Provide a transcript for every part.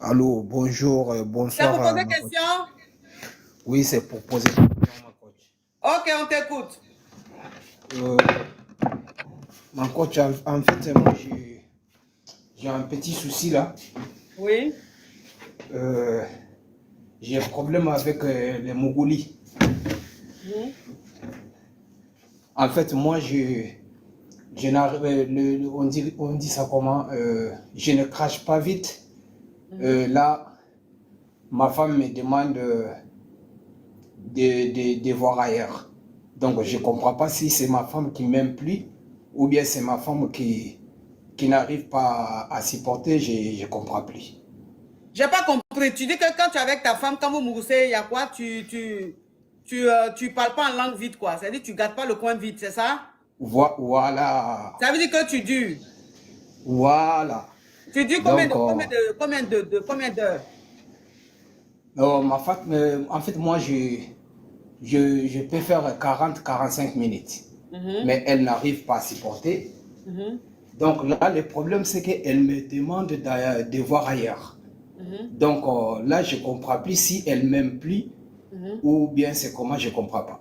Allô, bonjour, C'est bonsoir pour à poser ma coach. question? Oui, c'est pour poser une question à ma coach. Ok, on t'écoute. Euh, Ma coach, en fait, moi, j'ai un petit souci là. Oui. Euh, j'ai un problème avec les Mongolis. Mhm. En fait, moi, je n'arrive, on dit ça comment? Je ne crache pas vite. Mhm. Là, ma femme me demande de voir ailleurs. Donc, je ne comprends pas si c'est ma femme qui m'aime plus ou bien c'est ma femme qui n'arrive pas à supporter, je ne comprends plus. J'ai pas compris. Tu dis que quand tu es avec ta femme, quand vous moussez, il y a quoi? Tu parles pas en langue vide, quoi. C'est-à-dire que tu gardes pas le coin vide, c'est ça? Voilà, Ça veut dire que tu dures. voilà. Tu dures Donc, combien d'heures? en fait, moi, je peux faire 40 45 minutes. Mhm. Mais elle n'arrive pas à supporter. Mhm. Donc là, le problème, c'est qu'elle me demande de voir ailleurs. Mhm. Donc là, je ne comprends plus si elle m'aime plus Mhm. ou bien c'est comment, je ne comprends pas.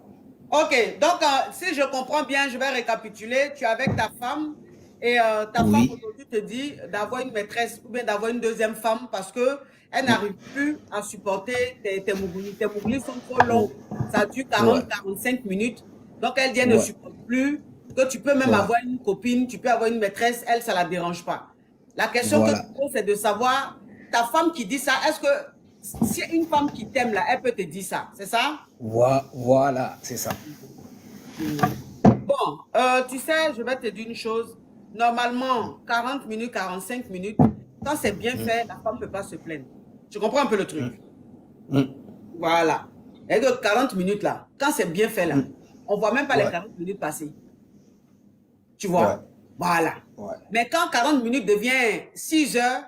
Ok, donc si je comprends bien, je vais récapituler. Tu es avec ta femme et ta femme Oui, aujourd'hui te dit d'avoir une maîtresse ou bien d'avoir une deuxième femme parce que elle n'arrive plus à supporter tes mougoulis. Tes mougoulis sont trop longs. oh, Ça dure ouais, 40 45 minutes. Donc elle dit elle ne ouais, supporte plus, que tu peux même ouais, avoir une copine, tu peux avoir une maîtresse, elle, ça ne la dérange pas. La question que je voilà. pose, c'est de savoir, ta femme qui dit ça, est-ce que si une femme qui t'aime là, elle peut te dire ça, c'est ça? Voilà, c'est ça. Mm. Bon, tu sais, je vais te dire une chose. Normalement, 40 minutes, 45 minutes, quand c'est bien fait, la femme ne peut pas se plaindre. Tu comprends un peu le truc? Mm, Voilà. Et que 40 minutes là, quand c'est bien fait là, on ne voit même pas les ouais, 40 minutes passer. Tu ouais, vois? Voilà. ouais. Mais quand 40 minutes devient 6 heures,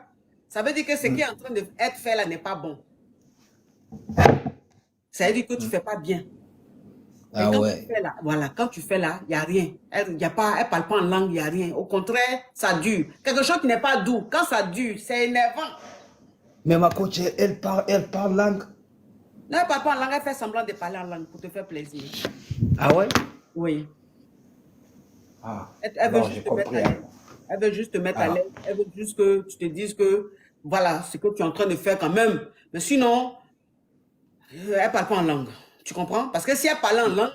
ça veut dire que ce qui est en train d'être fait là n'est pas bon. Ça veut dire que tu ne fais pas bien. Et Ah quand tu ouais. fais là, voilà, quand tu fais là, il n'y a rien. Elle ne parle pas en langue, il n'y a rien. Au contraire, ça dure. Quelque chose qui n'est pas doux. Quand ça dure, c'est énervant. Mais ma coach, elle parle langue. Non, elle ne parle pas en langue, elle fait semblant de parler en langue pour te faire plaisir. Ah ouais? Oui. Ah, Elle veut alors juste j'ai te mettre à compris l'aise. alors. Elle veut juste te mettre à Ah, l'aise. Elle veut juste que tu te dises que, voilà, ce que tu es en train de faire quand même. Mais sinon, elle ne parle pas en langue. Tu comprends? Parce que si elle parlait en langue,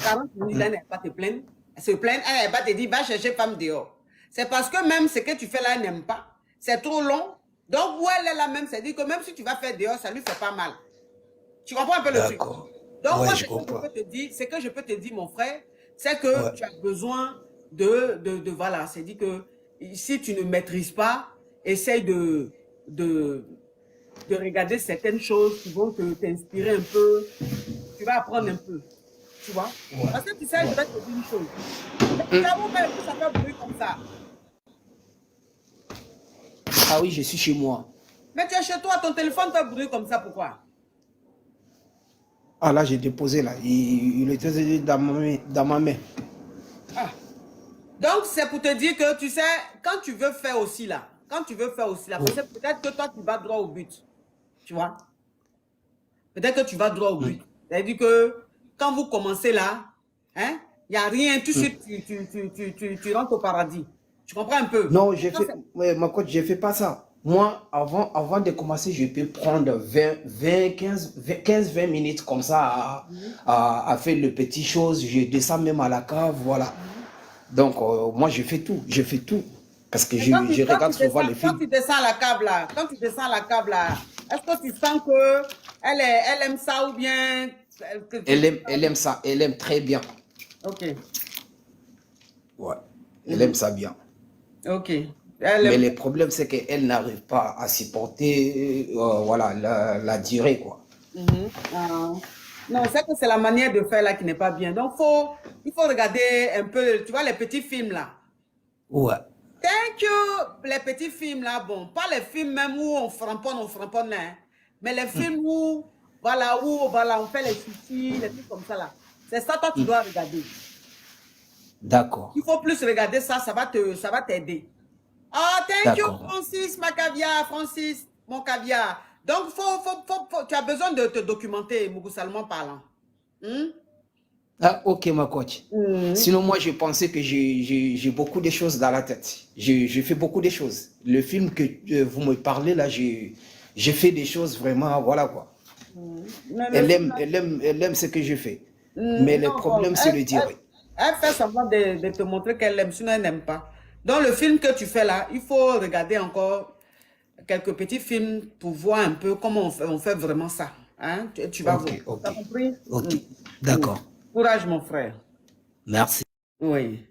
40 minutes, elle n'allait pas te plaindre. Elle se plaint, elle n'allait pas te dire, va chercher femme dehors. C'est parce que même ce que tu fais là, elle n'aime pas. C'est trop long. Donc, où elle est là même, c'est dire que même si tu vas faire dehors, ça ne lui fait pas mal. Tu comprends un peu le truc? d'accord. Donc, Ouais, moi, je comprends. ce que je peux te dire, mon frère, c'est que Ouais. tu as besoin voilà, c'est dit que si tu ne maîtrises pas, essaye de regarder certaines choses qui vont t'inspirer un peu, tu vas apprendre un peu, tu vois. Parce que tu sais, je vais te dire une chose. Tu as même que ça fait bruit comme ça. Ah oui, je suis chez moi. Mais tu es chez toi, ton téléphone fait bruit comme ça, pourquoi? Ah là, j'ai déposé là. Il était dans ma main. Ah. Donc, c'est pour te dire que, tu sais, quand tu veux faire aussi là, quand tu veux faire aussi là, Oui. peut-être que toi, tu vas droit au but, tu vois. Peut-être que tu vas droit au but. C'est-à-dire que quand vous commencez là, hein, il n'y a rien, tout de suite, tu rentres au paradis. Tu comprends un peu? Non, ouais, ma coach, je fais pas ça. Moi, avant de commencer, je peux prendre 15 20 minutes comme ça Mhm. à faire les petites choses. Je descends même à la cave, voilà. Mhm. Donc, moi, je fais tout. Parce que Mais je regarde souvent les quand films. tu descends la câble là, quand tu descends la câble là, est-ce que tu sens que elle aime ça ou bien que Elle aime ça, elle aime très bien. Ok. Ouais, elle Mhm. aime ça bien. Ok. Elle Mais aime. le problème, c'est qu'elle n'arrive pas à supporter voilà, la durée, quoi. Mhm. Ah. Non, c'est que c'est la manière de faire là qui n'est pas bien. Donc, il faut regarder un peu, tu vois, les petits films là. Ouais. Thank you. Les petits films là, bon, pas les films même où on framponne là, hein, mais les films où, voilà, on fait les chichis, les trucs comme ça là. C'est ça, toi, tu dois regarder. D'accord. Il faut plus regarder ça, ça va t'aider. Ah, thank you, D'accord. Francis Macavia, Francis. mon caviar. Donc, tu as besoin de te documenter, mougousalement parlant. Ah, ok, ma coach. Sinon, moi, je pensais que j'ai beaucoup de choses dans la tête. Je fais beaucoup de choses. Le film que vous me parlez, là, j'ai fait des choses vraiment, voilà quoi. Elle aime ce que je fais. Mais le Non, problème, c'est le dire. elle fait semblant de te montrer qu'elle aime, sinon elle n'aime pas. Dans le film que tu fais là, il faut regarder encore quelques petits films pour voir un peu comment on fait vraiment ça. Hein? Tu vas voir. Ok, ok. T'as compris? Ok, d'accord. Courage, mon frère. Merci. Oui.